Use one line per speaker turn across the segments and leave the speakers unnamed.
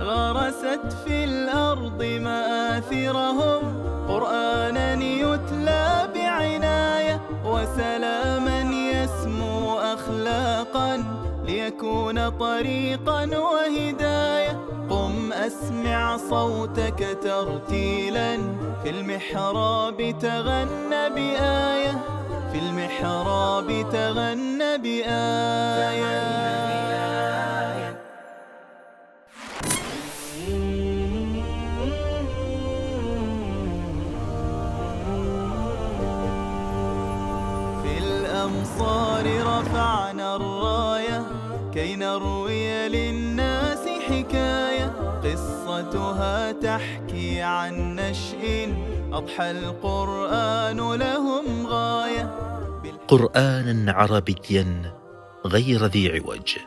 غرست في الأرض مآثرهم قرآنا يتلى بعناية وسلاما يسمو أخلاقا ليكون طريقا وهداية قم أسمع صوتك ترتيلا في المحراب تغنى بآية في المحراب تغنى بآية في الأمصار رفعنا الراية كي نروي للناس حكاية قصتها تحكي عن نشء أضحى القرآن لهم غاية
قرآنا عربيا غير ذي عوج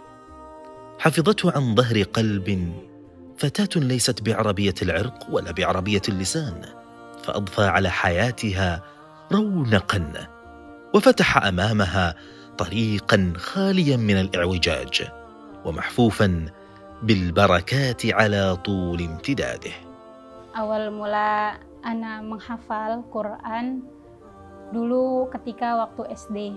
حفظته عن ظهر قلب فتاة ليست بعربية العرق ولا بعربية اللسان، فأضفى على حياتها رونقا وفتح أمامها طريقا خاليا من الإعوجاج ومحفوفا بالبركات على طول امتداده.
Awal mula Ana menghafal Quran dulu ketika waktu SD.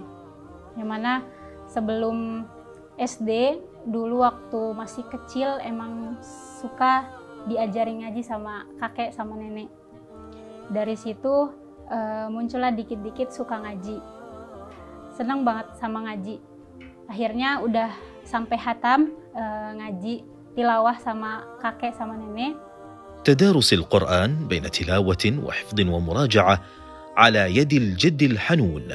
Yang mana sebelum SD, dulu waktu masih kecil emang suka diajarin ngaji sama kakek sama nenek. Dari situ muncullah dikit-dikit suka ngaji. Senang banget sama ngaji. Akhirnya udah sampai hatam ngaji tilawah sama kakek sama nenek.
تدارس القرآن بين تلاوة وحفظ ومراجعة على يد الجد الحنون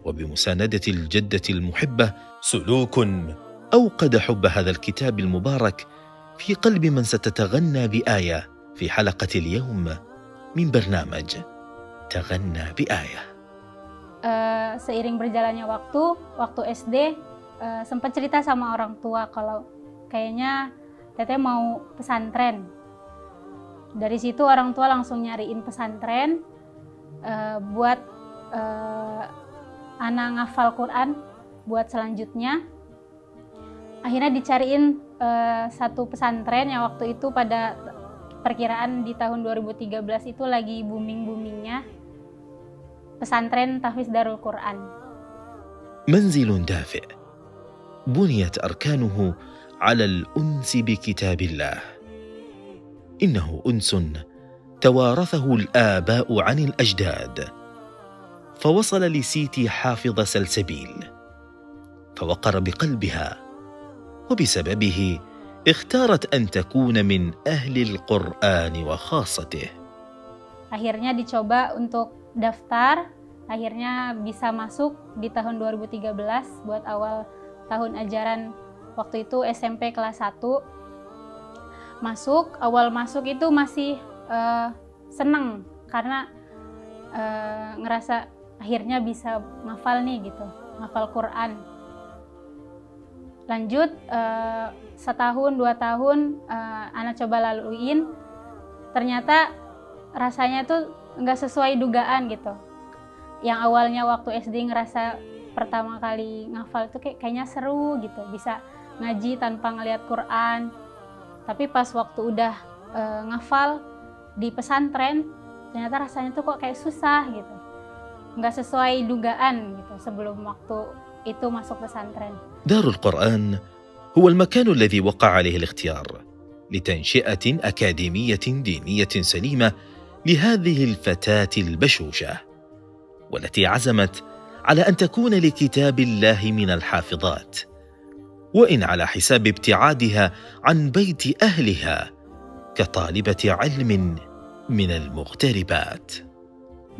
وبمساندة الجدة المحبة سلوك أوقد حب هذا الكتاب المبارك في قلب من ستتغنى بآية في حلقة اليوم من برنامج تغنى بآية.
Seiring berjalannya waktu SD sempat cerita sama orang tua kalau kayaknya teteh mau pesantren. Dari situ orang tua langsung nyariin pesantren buat Ana ngafal Quran buat selanjutnya. Akhirnya dicariin satu pesantren yang waktu itu pada perkiraan di tahun 2013 itu lagi booming-boomingnya pesantren Tahfiz Darul Quran.
منزل دافئ بنيت أركانه على الأنس بكتاب الله. إنه أنس توارثه الآباء عن الأجداد فوصل لسيتي حافظ سلسبيل فوقر بقلبها وبسببه اختارت أن تكون من أهل القرآن وخاصته.
Akhirnya dicoba untuk daftar, akhirnya bisa masuk di tahun 2013 buat awal tahun ajaran waktu itu SMP kelas 1. Awal masuk itu masih seneng karena ngerasa akhirnya bisa ngafal nih gitu, ngafal Quran. Lanjut setahun 2 tahun Ana coba laluin, ternyata rasanya tuh nggak sesuai dugaan gitu. Yang awalnya waktu SD ngerasa pertama kali ngafal tuh kayaknya seru gitu, bisa ngaji tanpa ngeliat Quran. Tapi pas waktu udah ngafal di pesantren, ternyata rasanya tuh kok kayak susah gitu. Nggak sesuai dugaan gitu sebelum waktu itu masuk pesantren.
دار القرآن هو المكان الذي وقع عليه الاختيار لتنشئة أكاديمية دينية سليمة لهذه الفتاة البشوشة والتي عزمت على أن تكون لكتاب الله من الحافظات وإن على حساب ابتعادها عن بيت أهلها كطالبة علم من المغتربات.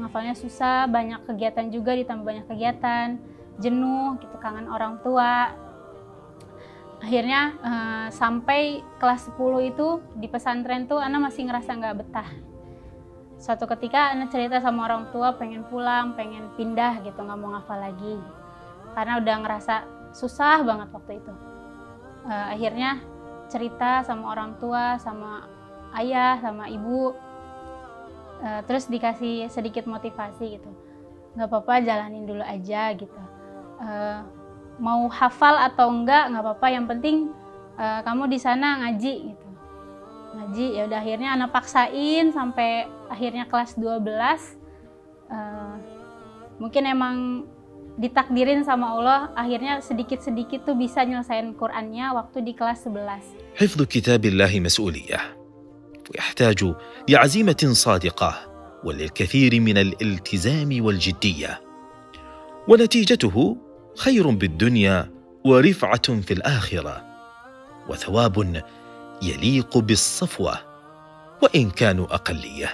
Ngafalnya susah, banyak kegiatan juga, ditambah banyak kegiatan, jenuh gitu, kangen orang tua. Akhirnya sampai kelas 10 itu di pesantren tuh Ana masih ngerasa nggak betah. Suatu ketika Ana cerita sama orang tua pengen pulang, pengen pindah gitu, nggak mau ngafal lagi. Karena udah ngerasa susah banget waktu itu. Akhirnya cerita sama orang tua, sama ayah, sama ibu. Terus dikasih sedikit motivasi gitu. Nggak apa-apa, jalanin dulu aja gitu. Mau hafal atau enggak apa-apa, yang penting kamu di sana ngaji gitu. ngaji. Ya udah akhirnya anak paksain sampai akhirnya kelas 12. Mungkin emang ditakdirin sama Allah, akhirnya sedikit-sedikit tuh bisa nyelesain Qur'annya waktu di kelas 11.
حفظ كتاب الله مسؤولية ويحتاج لعزيمة صادقة وللكثير من الالتزام والجدية، ونتيجته خير بالدنيا ورفعة في الآخرة وثواب يليق بالصفوة وإن كانوا أقلية.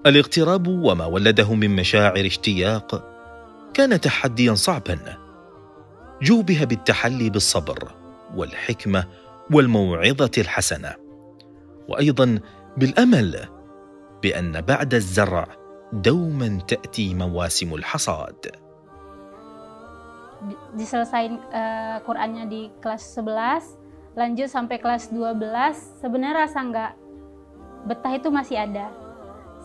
الاغتراب وما ولده من مشاعر اشتياق كان تحديا صعبا جوبه بالتحلي بالصبر والحكمة والموعظة الحسنة، وأيضا بالأمل بأن بعد الزرع دوما تأتي مواسم الحصاد.
Diselesain Qur'annya di kelas 11, lanjut sampai kelas 12. Sebenarnya rasa nggak betah itu masih ada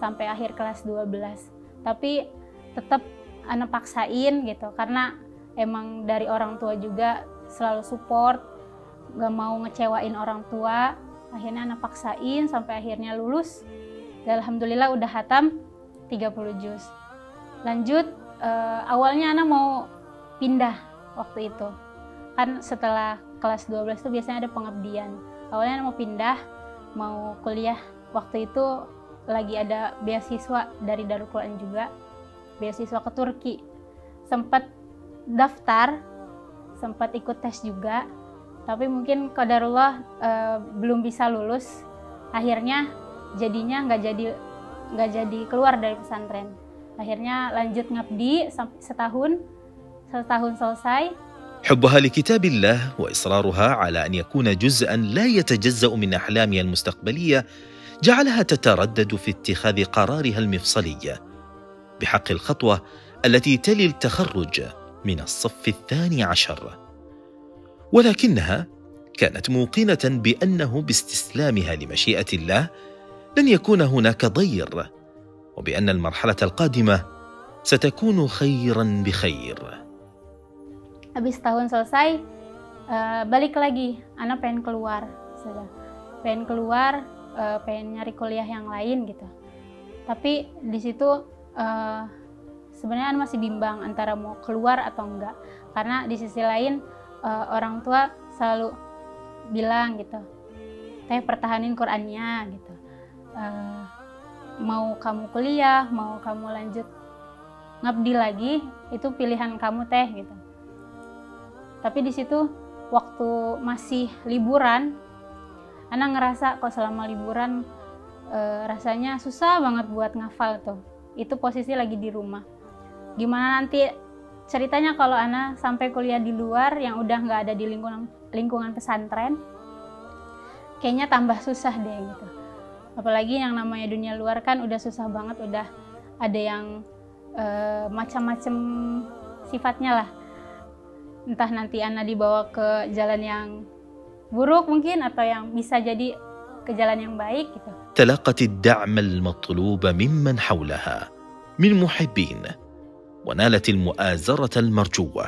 sampai akhir kelas 12. Tapi tetap anak paksain gitu, karena emang dari orang tua juga selalu support, gak mau ngecewain orang tua. Akhirnya anak paksain sampai akhirnya lulus. Dan alhamdulillah udah hatam 30 juz. Lanjut, awalnya anak mau pindah waktu itu. Kan setelah kelas 12 itu biasanya ada pengabdian. Awalnya anak mau pindah, mau kuliah. Waktu itu lagi ada beasiswa dari Darul Quran juga, beasiswa ke Turki. Sempat daftar, sempat ikut tes juga, tapi mungkin qadarullah belum bisa lulus. Akhirnya jadinya nggak jadi keluar dari pesantren. Akhirnya lanjut ngabdi setahun selesai.
حبها لكتاب الله وإصرارها على أن يكون جزءا لا يتجزأ من أحلامها المستقبلية جعلها تتردد في اتخاذ قرارها المفصلي بحق الخطوة التي تلي التخرج من الصف 12، ولكنها كانت موقنة بأنه باستسلامها لمشيئة الله لن يكون هناك ضير، وبأن المرحلة القادمة ستكون خيرا بخير.
Habis tahun selesai, balik lagi, anak pengen keluar, pengen nyari kuliah yang lain gitu. Tapi di situ sebenarnya anak masih bimbang antara mau keluar atau enggak, karena di sisi lain orang tua selalu bilang gitu, teh pertahanin Qur'annya gitu. Mau kamu kuliah, mau kamu lanjut ngabdi lagi, itu pilihan kamu teh gitu. Tapi di situ waktu masih liburan, anak ngerasa kok selama liburan rasanya susah banget buat ngafal tuh. Itu posisi lagi di rumah. Gimana nanti ceritanya kalau anak sampai kuliah di luar yang udah nggak ada di lingkungan pesantren, kayaknya tambah susah deh gitu. Apalagi yang namanya dunia luar kan udah susah banget, udah ada yang macam-macam sifatnya lah. Entah nanti anak dibawa ke jalan yang buruk mungkin, atau yang bisa jadi ke jalan yang baik gitu.
تلقت الدعم المطلوب ممن حولها من محبين، ونالت المؤازرة المرجوة،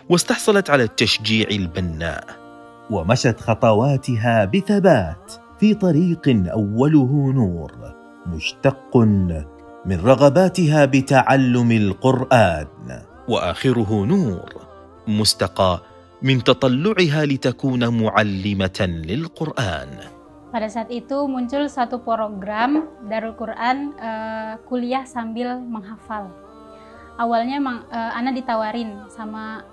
واستحصلت على التشجيع البناء، ومشت خطواتها بثبات في طريق أوله نور مشتق من رغباتها بتعلم القرآن، وآخره نور مستقى من تطلعها لتكون معلمة للقرآن.
Pada saat itu muncul satu program Darul Quran, kuliah sambil menghafal. Awalnya Ana ditawarin sama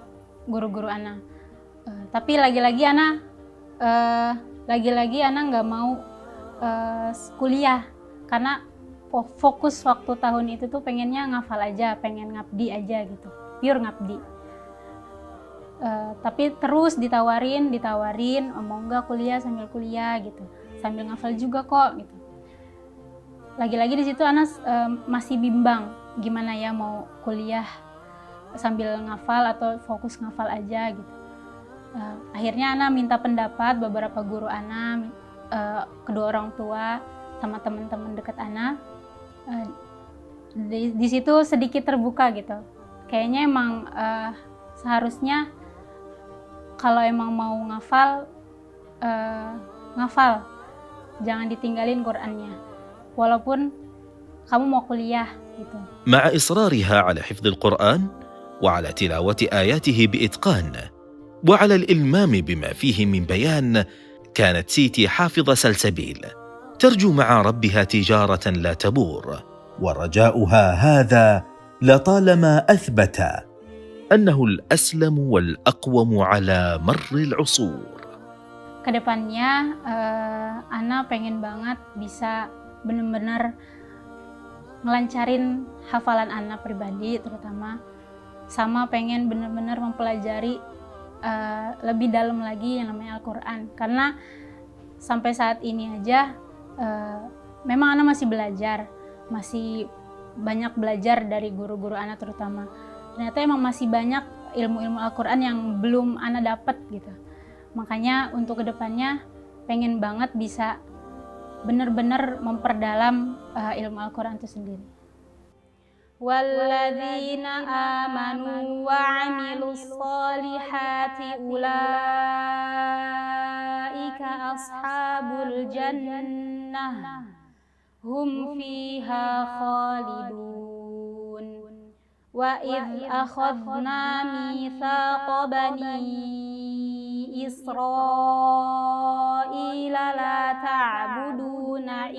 guru-guru Ana, tapi lagi-lagi Ana nggak mau kuliah, karena fokus waktu tahun itu tuh pengennya ngafal aja, pengen ngabdi aja gitu, pure ngabdi. Tapi terus ditawarin, mau nggak kuliah sambil kuliah gitu, sambil ngafal juga kok gitu. Lagi-lagi di situ Anas masih bimbang gimana ya, mau kuliah sambil ngafal atau fokus ngafal aja gitu. Akhirnya Ana minta pendapat beberapa guru Ana, kedua orang tua, sama teman-teman dekat Ana. Di situ sedikit terbuka gitu. Kayaknya emang seharusnya kalau emang mau ngafal, ngafal. jangan ditinggalin Qur'annya. Walaupun kamu mau kuliah gitu.
مع إصرارها على حفظ القرآن وعلى تلاوة آياته بإتقان وعلى الإلمام بما فيه من بيان، كانت سيتي حافظة سلسبيل ترجو مع ربها تجارة لا تبور، ورجاؤها هذا لطالما أثبت أنه الأسلم والأقوم على مر العصور.
Kedepannya Ana pengen banget bisa benar-benar ngelancarin hafalan Ana pribadi terutama, sama pengen benar-benar mempelajari lebih dalam lagi yang namanya Al-Quran, karena sampai saat ini aja memang Ana masih belajar, masih banyak belajar dari guru-guru Ana terutama. Ternyata emang masih banyak ilmu-ilmu Al-Quran yang belum Ana dapat gitu. Makanya untuk kedepannya pengen banget bisa benar-benar memperdalam ilmu Al-Quran itu sendiri. Walladzina amanu wa 'amilus solihati ulaika ashabul jannah hum fiha khalidun. Wa idh akhadna mitsaqa bani Israila la ta'buduna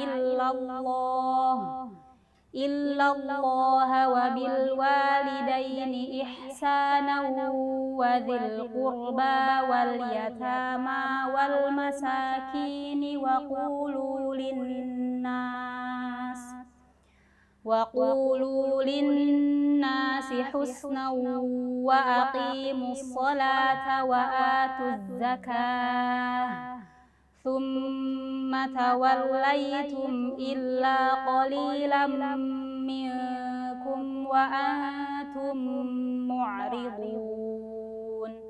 illallah wa bil walidaini ihsana wa dhil qurba wal yatama wal masakin wa qulu linnasi husna wa aqimus salata wa atuz zakah thumma tawallaytum illa qalilan minkum wa antum mu'ridun.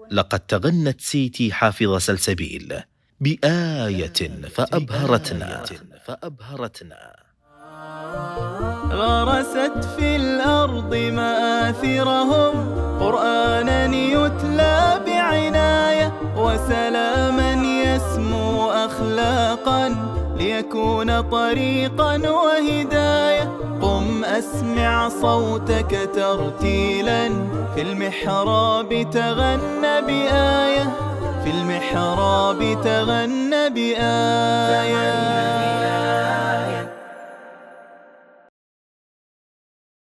لقد تغنت سيتي حافظة سلسبيل بآية فأبهرتنا.
غرست في الأرض مآثرهم قرآنا يتلى بعناية وسلاما يسمو أخلاقا ليكون طريقا وهداية. قم أسمع صوتك ترتيلا في المحراب تغنى بآية، في المحراب تغنى بآية.